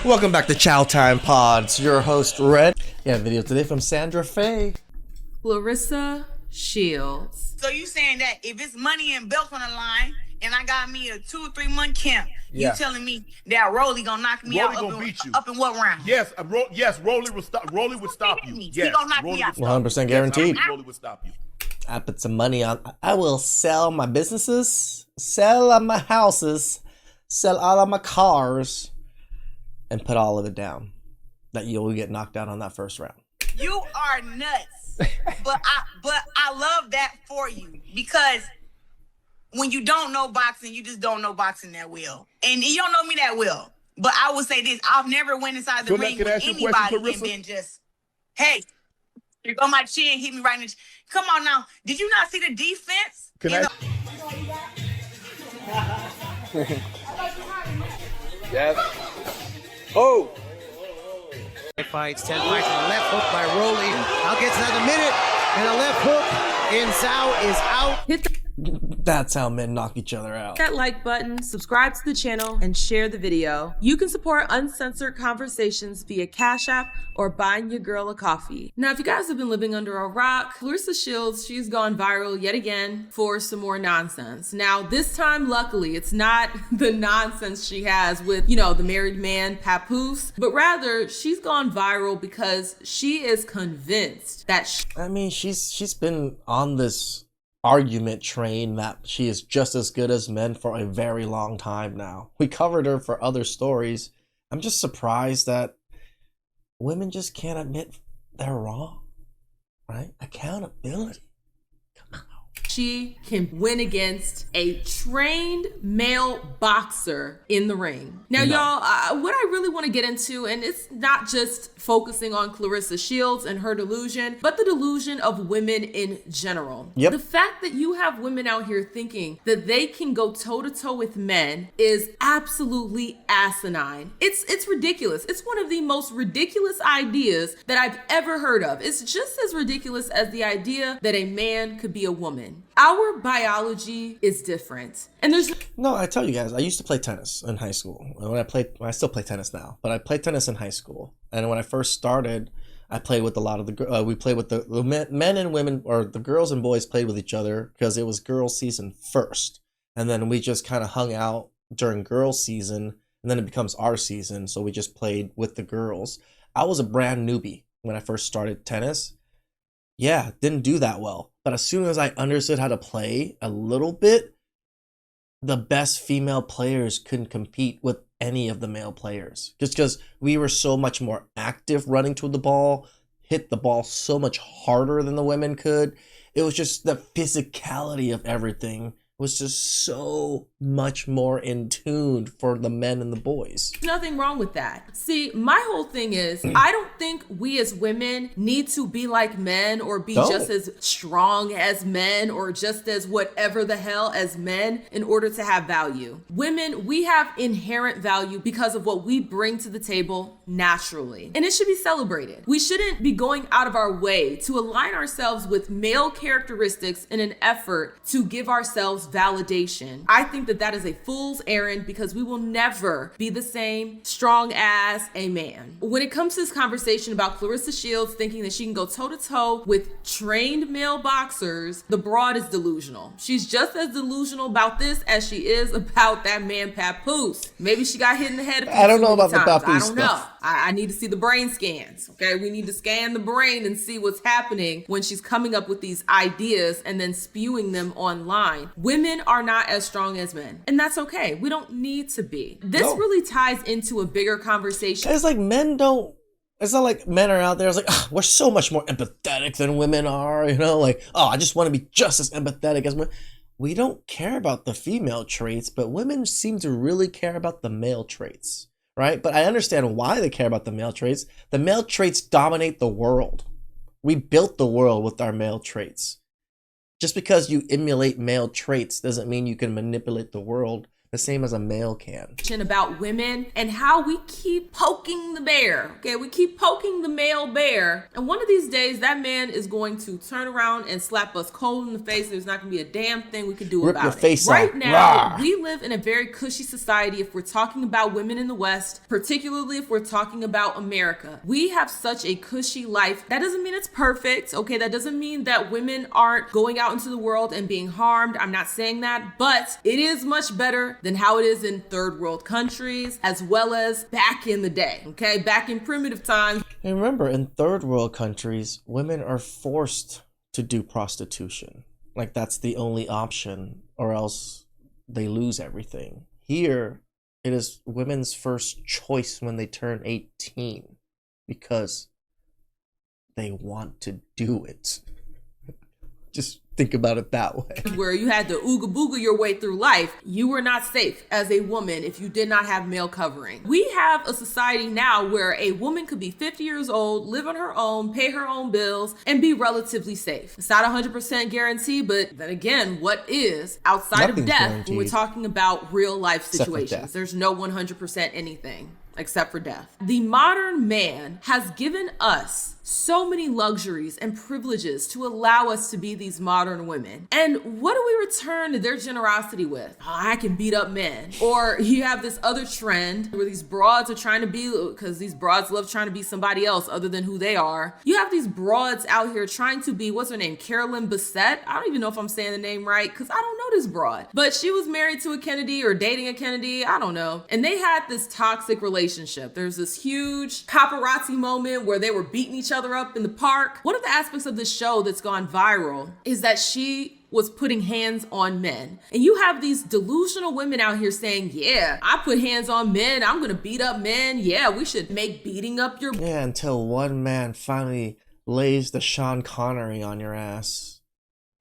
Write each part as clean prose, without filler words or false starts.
Welcome back to Chow Time Pods. Your host, Red. Yeah, video today from Sandra Faye. Claressa Shields. So you saying that if it's money and belts on the line, and I got me a 2 or 3 month camp, you telling me that Rolly gonna knock me out up in what round? Yes, Rolly would stop. Rolly would stop you. Yes, he gonna knock me out. 100% guaranteed. Rolly would stop you. I put some money on. I will sell my businesses, sell my houses, sell all of my cars, and put all of it down. That you'll get knocked out on that first round. You are nuts. but I love that for you, because when you don't know boxing, you just don't know boxing that well. And you don't know me that well. But I will say this, I've never went inside the ring with anybody and been just, hey, here go my chin, hit me right in the Come on now. Did you not see the defense? Yes. Oh! Fights 10 fights and a left hook by Rolly. Now gets another minute and a left hook, and Zhao is out. Hit That's how men knock each other out. that like button, subscribe to the channel, and share the video. You can support uncensored conversations via Cash App or buying your girl a coffee. Now, if you guys have been living under a rock, Claressa Shields, she's gone viral yet again for some more nonsense. Now, this time, luckily, it's not the nonsense she has with, you know, the married man, Papoose, but rather she's gone viral because she is convinced that she's been on this argument train that she is just as good as men for a very long time now. We covered her for other stories. I'm just surprised that women just can't admit they're wrong, right? Accountability. she can win against a trained male boxer in the ring. Now, y'all, what I really want to get into, and it's not just focusing on Claressa Shields and her delusion, but the delusion of women in general. Yep. The fact that you have women out here thinking that they can go toe-to-toe with men is absolutely asinine. It's ridiculous. It's one of the most ridiculous ideas that I've ever heard of. It's just as ridiculous as the idea that a man could be a woman. Our biology is different. And there's no, I tell you guys, I used to play tennis in high school. I still play tennis now, but I played tennis in high school. And when I first started, I played with a lot of we played with the men and women, or the girls and boys played with each other because it was girls season first. And then we just kind of hung out during girls season, and then it becomes our season. So we just played with the girls. I was a brand newbie when I first started tennis. Yeah, didn't do that well. But as soon as I understood how to play a little bit, the best female players couldn't compete with any of the male players. Just because we were so much more active running to the ball, hit the ball so much harder than the women could. It was just the physicality of everything was just so much more in tune for the men and the boys. nothing wrong with that. See, my whole thing is, I don't think we as women need to be like men or be just as strong as men or just as whatever the hell as men in order to have value. Women, we have inherent value because of what we bring to the table naturally. And it should be celebrated. We shouldn't be going out of our way to align ourselves with male characteristics in an effort to give ourselves validation. I think that is a fool's errand because we will never be the same strong as a man. When it comes to this conversation about Claressa Shields thinking that she can go toe-to-toe with trained male boxers, the broad is delusional. She's just as delusional about this as she is about that man Papoose. Maybe she got hit in the head I don't know about the Papoose I don't know. stuff. I need to see the brain scans, okay? We need to scan the brain and see what's happening when she's coming up with these ideas and then spewing them online. Women are not as strong as men, and that's okay. We don't need to be. This really ties into a bigger conversation. It's like it's not like men are out there. It's like, we're so much more empathetic than women are, you know? Like, I just want to be just as empathetic as women. We don't care about the female traits, but women seem to really care about the male traits. Right? But I understand why they care about the male traits. The male traits dominate the world. We built the world with our male traits. Just because you emulate male traits doesn't mean you can manipulate the world. the same as a male can. About women and how we keep poking the bear. Okay, we keep poking the male bear. And one of these days, that man is going to turn around and slap us cold in the face. There's not going to be a damn thing we can do Rip about your it. face Right off. now, Rah! we live in a very cushy society if we're talking about women in the West, particularly if we're talking about America. We have such a cushy life. That doesn't mean it's perfect. Okay, that doesn't mean that women aren't going out into the world and being harmed. I'm not saying that, but it is much better than how it is in third world countries, as well as back in the day, okay? Back in primitive times. And remember, in third world countries, women are forced to do prostitution. Like, that's the only option, or else they lose everything. Here, it is women's first choice when they turn 18 because they want to do it. Just think about it that way. Where you had to ooga booga your way through life, you were not safe as a woman if you did not have male covering. We have a society now where a woman could be 50 years old, live on her own, pay her own bills, and be relatively safe. It's not 100% guarantee, but then again, what is outside Nothing's of death guaranteed. when we're talking about real life Except for situations? death. There's no 100% anything except for death. The modern man has given us so many luxuries and privileges to allow us to be these modern women. And what do we return to their generosity with? Oh, I can beat up men. Or you have this other trend where these broads are trying to be, because these broads love trying to be somebody else other than who they are. You have these broads out here trying to be, what's her name? Carolyn Bessette? I don't even know if I'm saying the name right, because I don't know this broad. But she was married to a Kennedy or dating a Kennedy, I don't know. And they had this toxic relationship. There's this huge paparazzi moment where they were beating each other up in the park. One of the aspects of this show that's gone viral is that she was putting hands on men. And you have these delusional women out here saying, yeah, I put hands on men. I'm going to beat up men. Yeah, we should make beating up your... Yeah, until one man finally lays the Sean Connery on your ass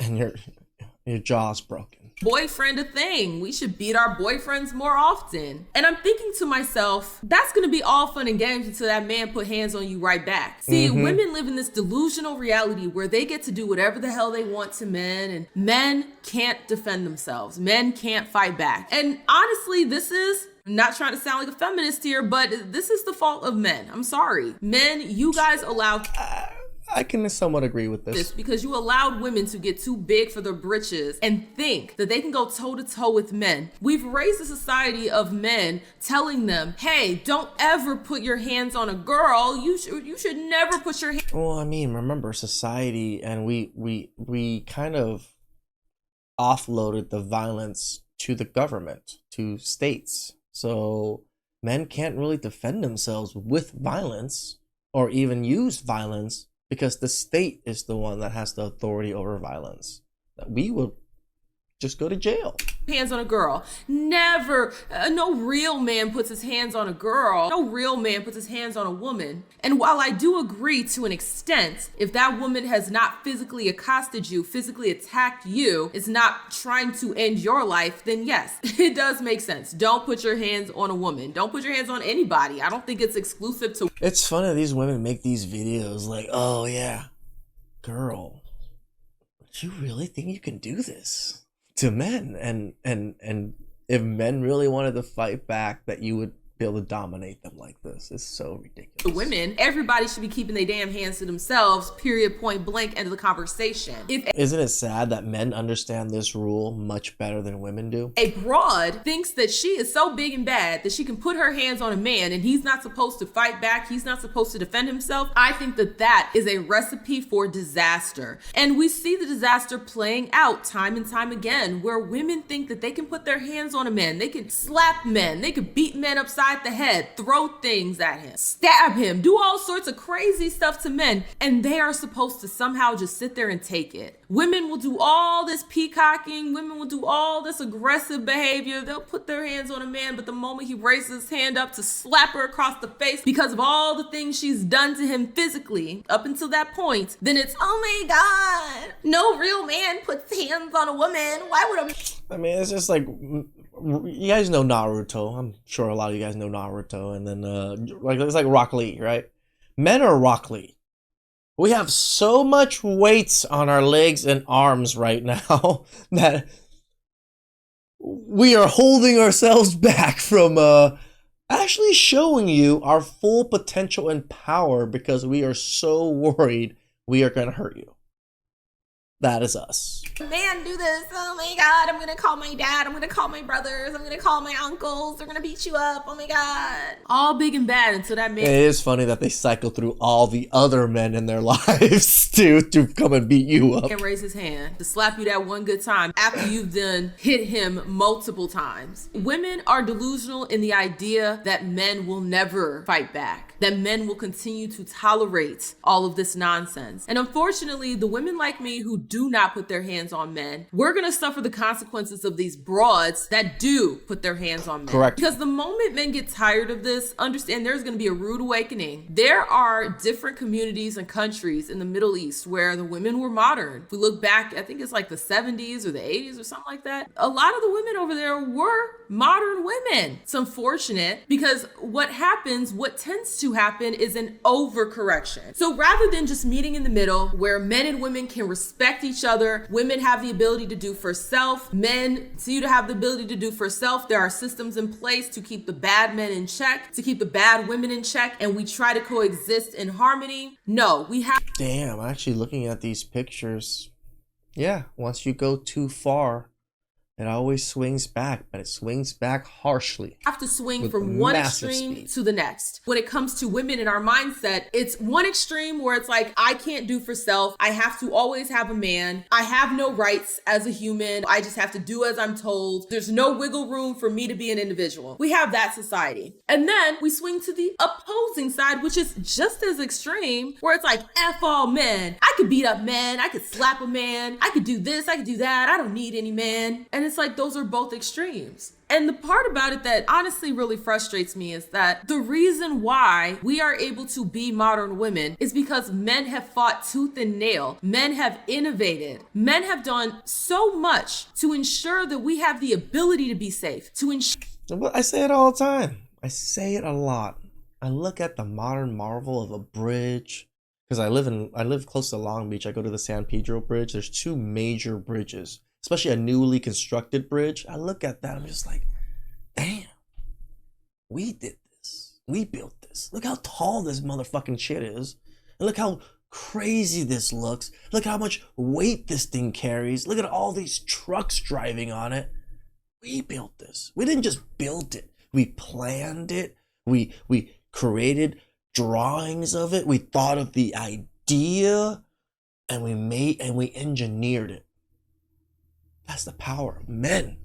and your jaw's broken. boyfriend a thing. We should beat our boyfriends more often. And I'm thinking to myself, that's going to be all fun and games until that man put hands on you right back. See, women live in this delusional reality where they get to do whatever the hell they want to men, and men can't defend themselves. Men can't fight back. And honestly, this is... I'm not trying to sound like a feminist here, but this is the fault of men. I'm sorry. Men, you guys allowed... I can somewhat agree with this. Because you allowed women to get too big for their britches and think that they can go toe to toe with men. We've raised a society of men telling them, hey, don't ever put your hands on a girl. You should never put your hands. Well, I mean, remember society, and we kind of offloaded the violence to the government, to states. So men can't really defend themselves with violence or even use violence, because the state is the one that has the authority over violence. That we will just go to jail. Hands on a girl. Never. No real man puts his hands on a girl. No real man puts his hands on a woman. And while I do agree to an extent, if that woman has not physically accosted you, physically attacked you, is not trying to end your life, then yes, it does make sense. Don't put your hands on a woman. Don't put your hands on anybody. I don't think it's exclusive to... It's funny these women make these videos like, oh yeah, girl, you really think you can do this to men? And if men really wanted to fight back, that you would be able to dominate them like this. Is so ridiculous. Women, everybody should be keeping their damn hands to themselves, period, point blank, end of the conversation. Isn't it sad that men understand this rule much better than women do? A broad thinks that she is so big and bad that she can put her hands on a man and he's not supposed to fight back, he's not supposed to defend himself. I think that that is a recipe for disaster. And we see the disaster playing out time and time again, where women think that they can put their hands on a man, they can slap men, they can beat men upside the head, throw things at him, stab him, do all sorts of crazy stuff to men, and they are supposed to somehow just sit there and take it. Women will do all this peacocking, women will do all this aggressive behavior, they'll put their hands on a man, but the moment he raises his hand up to slap her across the face because of all the things she's done to him physically up until that point, then it's, oh my God, no real man puts hands on a woman. Why would a... I mean, it's just like, you guys know Naruto. I'm sure a lot of you guys know Naruto. And then like it's like Rock Lee, right? Men are Rock Lee. We have so much weight on our legs and arms right now that we are holding ourselves back from actually showing you our full potential and power because we are so worried we are going to hurt you. That is us. Man, do this. Oh my God. I'm going to call my dad. I'm going to call my brothers. I'm going to call my uncles. They're going to beat you up. Oh my God. All big and bad until that man. It is funny that they cycle through all the other men in their lives to come and beat you up. And raise his hand to slap you that one good time after you've then hit him multiple times. Women are delusional in the idea that men will never fight back, that men will continue to tolerate all of this nonsense. And unfortunately, the women like me who do not put their hands on men, we're going to suffer the consequences of these broads that do put their hands on men. Correct. Because the moment men get tired of this, understand there's going to be a rude awakening. There are different communities and countries in the Middle East where the women were modern. If we look back, I think it's like the 70s or the 80s or something like that. A lot of the women over there were modern women. It's unfortunate because what tends to happen is an overcorrection. So rather than just meeting in the middle where men and women can respect each other, women have the ability to do for self, men continue to have the ability to do for self, there are systems in place to keep the bad men in check, to keep the bad women in check, and we try to coexist in harmony. No, we have. Damn, actually looking at these pictures, yeah, once you go too far, it always swings back, but it swings back harshly. Have to swing from one extreme to the next. When it comes to women in our mindset, it's one extreme where it's like, I can't do for self. I have to always have a man. I have no rights as a human. I just have to do as I'm told. There's no wiggle room for me to be an individual. We have that society. And then we swing to the opposing side, which is just as extreme, where it's like, F all men. I could beat up men. I could slap a man. I could do this. I could do that. I don't need any man. And it's like, those are both extremes. And the part about it that honestly really frustrates me is that the reason why we are able to be modern women is because men have fought tooth and nail. Men have innovated. Men have done so much to ensure that we have the ability to be safe, to ensure. I say it all the time. I say it a lot. I look at the modern marvel of a bridge because I live close to Long Beach. I go to the San Pedro Bridge. There's two major bridges, especially a newly constructed bridge. I look at that, I'm just like, damn, we did this. We built this. Look how tall this motherfucking shit is. And look how crazy this looks. Look how much weight this thing carries. Look at all these trucks driving on it. We built this. We didn't just build it. We planned it. We created drawings of it. We thought of the idea and we engineered it. That's the power of men.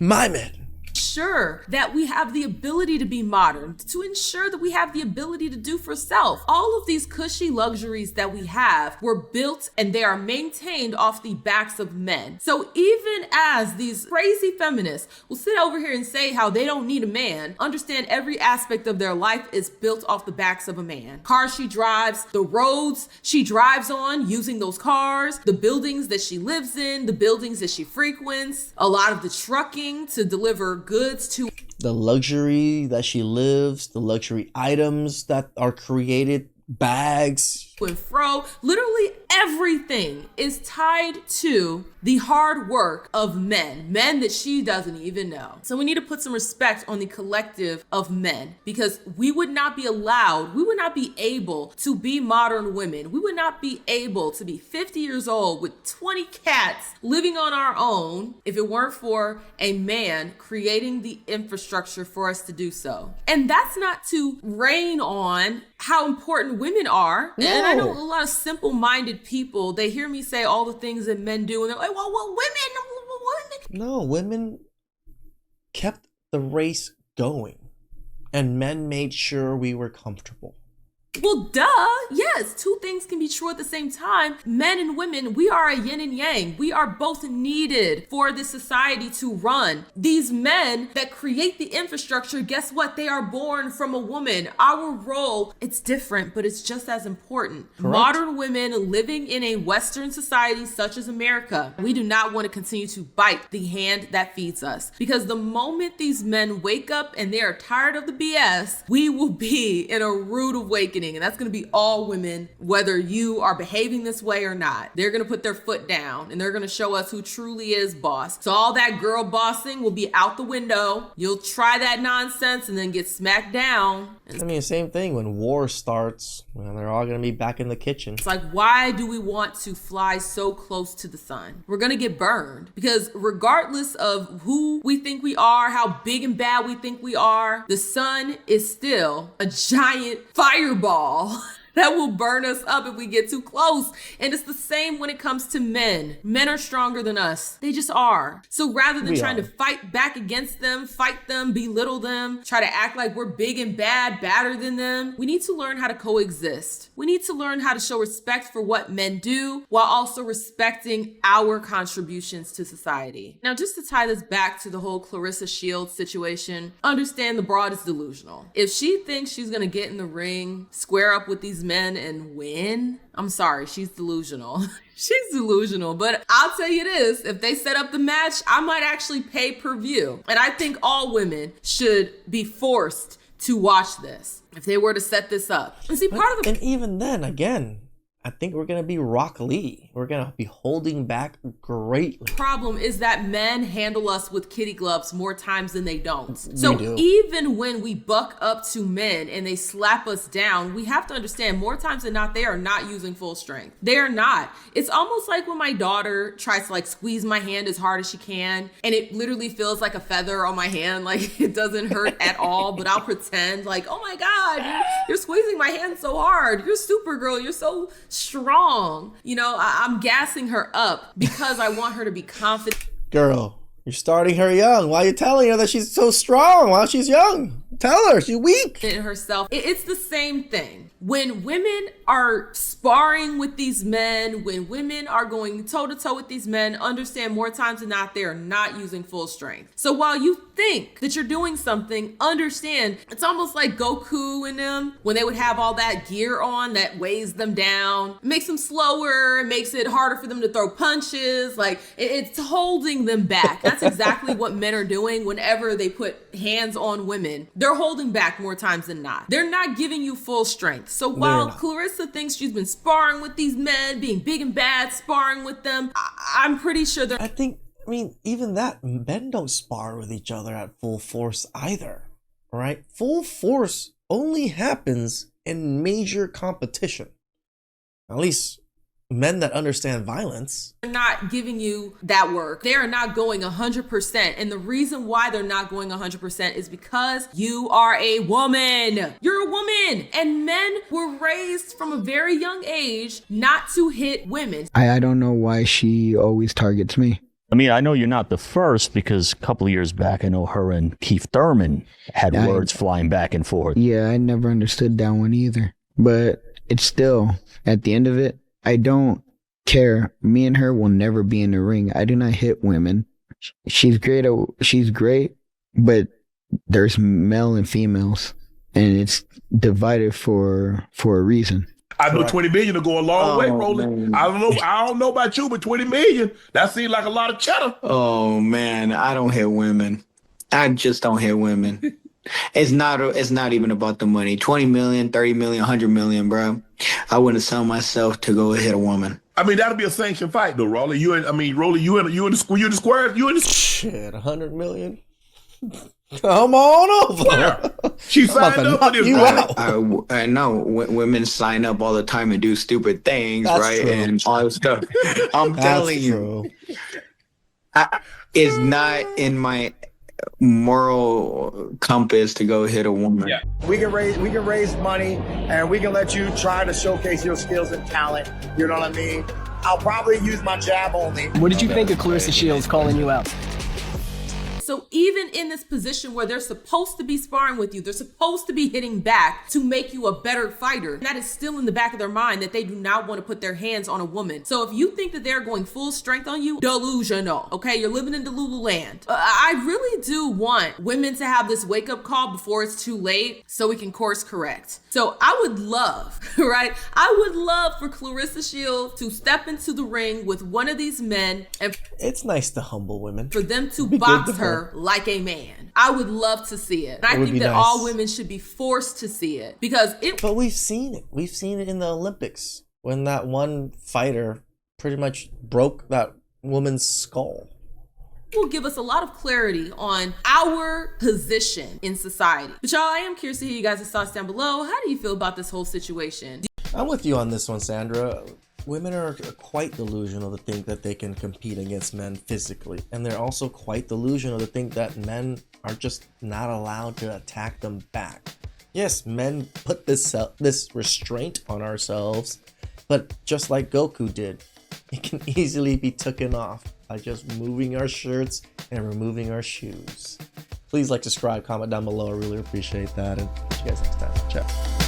My men. Sure that we have the ability to be modern, to ensure that we have the ability to do for self. All of these cushy luxuries that we have were built and they are maintained off the backs of men. So even as these crazy feminists will sit over here and say how they don't need a man, understand every aspect of their life is built off the backs of a man. Cars she drives, the roads she drives on using those cars, the buildings that she lives in, the buildings that she frequents, a lot of the trucking to deliver goods to the luxury that she lives, the luxury items that are created, bags and fro, literally everything is tied to the hard work of men that she doesn't even know. So we need to put some respect on the collective of men because we would not be allowed, we would not be able to be modern women. We would not be able to be 50 years old with 20 cats living on our own if it weren't for a man creating the infrastructure for us to do so. And that's not to rain on how important women are. No. And I know a lot of simple-minded people, they hear me say all the things that men do and they're like, well, women. No, women kept the race going and men made sure we were comfortable. Well, duh. Yes, two things can be true at the same time. Men and women, we are a yin and yang. We are both needed for this society to run. These men that create the infrastructure, guess what? They are born from a woman. Our role, it's different, but it's just as important. Correct. Modern women living in a Western society such as America, we do not want to continue to bite the hand that feeds us. Because the moment these men wake up and they are tired of the BS, we will be in a rude awakening. thing, and that's going to be all women, whether you are behaving this way or not. They're going to put their foot down and they're going to show us who truly is boss. So all that girl bossing will be out the window. You'll try that nonsense and then get smacked down. I mean, same thing when war starts, when they're all going to be back in the kitchen. It's like, why do we want to fly so close to the sun? We're going to get burned, because regardless of who we think we are, how big and bad we think we are, the sun is still a giant fireball that will burn us up if we get too close. And it's the same when it comes to men. Men are stronger than us. They just are. So rather than trying to fight back against them, fight them, belittle them, try to act like we're big and bad, badder than them, we need to learn how to coexist. We need to learn how to show respect for what men do while also respecting our contributions to society. Now, just to tie this back to the whole Claressa Shields situation, understand the broad is delusional. If she thinks she's gonna get in the ring, square up with these men and win, I'm sorry, she's delusional. She's delusional, but I'll tell you this, if they set up the match, I might actually pay per view. And I think all women should be forced to watch this if they were to set this up. And see, part of the... And even then, again, I think we're going to be Rock Lee. We're going to be holding back greatly. Problem is that men handle us with kitty gloves more times than they don't. We So do. even when we buck up to men and they slap us down, we have to understand more times than not, they are not using full strength. They are not. It's almost like when my daughter tries to like squeeze my hand as hard as she can, and it literally feels like a feather on my hand. Like it doesn't hurt at all, but I'll pretend like, oh my God, you're squeezing my hand so hard. You're Supergirl. You're so strong. You know, I'm gassing her up because I want her to be confident. Girl, you're starting her young. Why are you telling her that she's so strong while she's young? Tell her she's weak. In herself. It's the same thing. When women are sparring with these men, when women are going toe to toe with these men, understand more times than not, they are not using full strength. So while you think that you're doing something, understand it's almost like Goku and them when they would have all that gear on that weighs them down, it makes them slower, it makes it harder for them to throw punches. Like it's holding them back. That's exactly what men are doing whenever they put hands on women. They're holding back more times than not. They're not giving you full strength. So while Claressa thinks she's been sparring with these men, being big and bad, sparring with them, I'm pretty sure they're... I mean, even that, men don't spar with each other at full force either, right? Full force only happens in major competition. At least men that understand violence. They're not giving you that work. They are not going 100%. And the reason why they're not going 100% is because you are a woman. You're a woman. And men were raised from a very young age not to hit women. I don't know why she always targets me. I mean, I know you're not the first because a couple of years back, I know her and Keith Thurman had words flying back and forth. Yeah, I never understood that one either. But it's still, at the end of it, I don't care. Me and her will never be in the ring. I do not hit women. She's great. She's great, but there's male and females, and it's divided for a reason. I know 20 million will go a long way, Roland. I don't know about you, but 20 million, that seems like a lot of cheddar. Oh man, I don't hit women. I just don't hit women. It's not even about the money. 20 million, 30 million, 100 million, bro. I wouldn't sell myself to go hit a woman. I mean, that'll be a sanctioned fight, though, Rolly. You in the square. Shit, 100 million. Come on over. She signed up for this. I know women sign up all the time and do stupid things, That's right? true. And all this stuff. I'm telling you, it's not in my moral compass to go hit a woman. Yeah. We can raise money and we can let you try to showcase your skills and talent. You know what I mean? I'll probably use my jab only. What did you think of Claressa Shields calling you out? So even in this position where they're supposed to be sparring with you, they're supposed to be hitting back to make you a better fighter. That is still in the back of their mind that they do not want to put their hands on a woman. So if you think that they're going full strength on you, delusional, okay? You're living in Delulu land. I really do want women to have this wake up call before it's too late so we can course correct. So I would love, right? I would love for Claressa Shields to step into the ring with one of these men and it's nice to humble women. for them to box her her like a man. I would love to see it. I think that all women should be forced to see it because it. But we've seen it. We've seen it in the Olympics when that one fighter pretty much broke that woman's skull. Will give us a lot of clarity on our position in society. But y'all, I am curious to hear you guys' thoughts down below. How do you feel about this whole situation? I'm with you on this one, Sandra. Women are quite delusional to think that they can compete against men physically. And they're also quite delusional to think that men are just not allowed to attack them back. Yes, men put this restraint on ourselves, but just like Goku did, it can easily be taken off by just moving our shirts and removing our shoes. Please like, subscribe, comment down below. I really appreciate that. And see you guys next time. Ciao.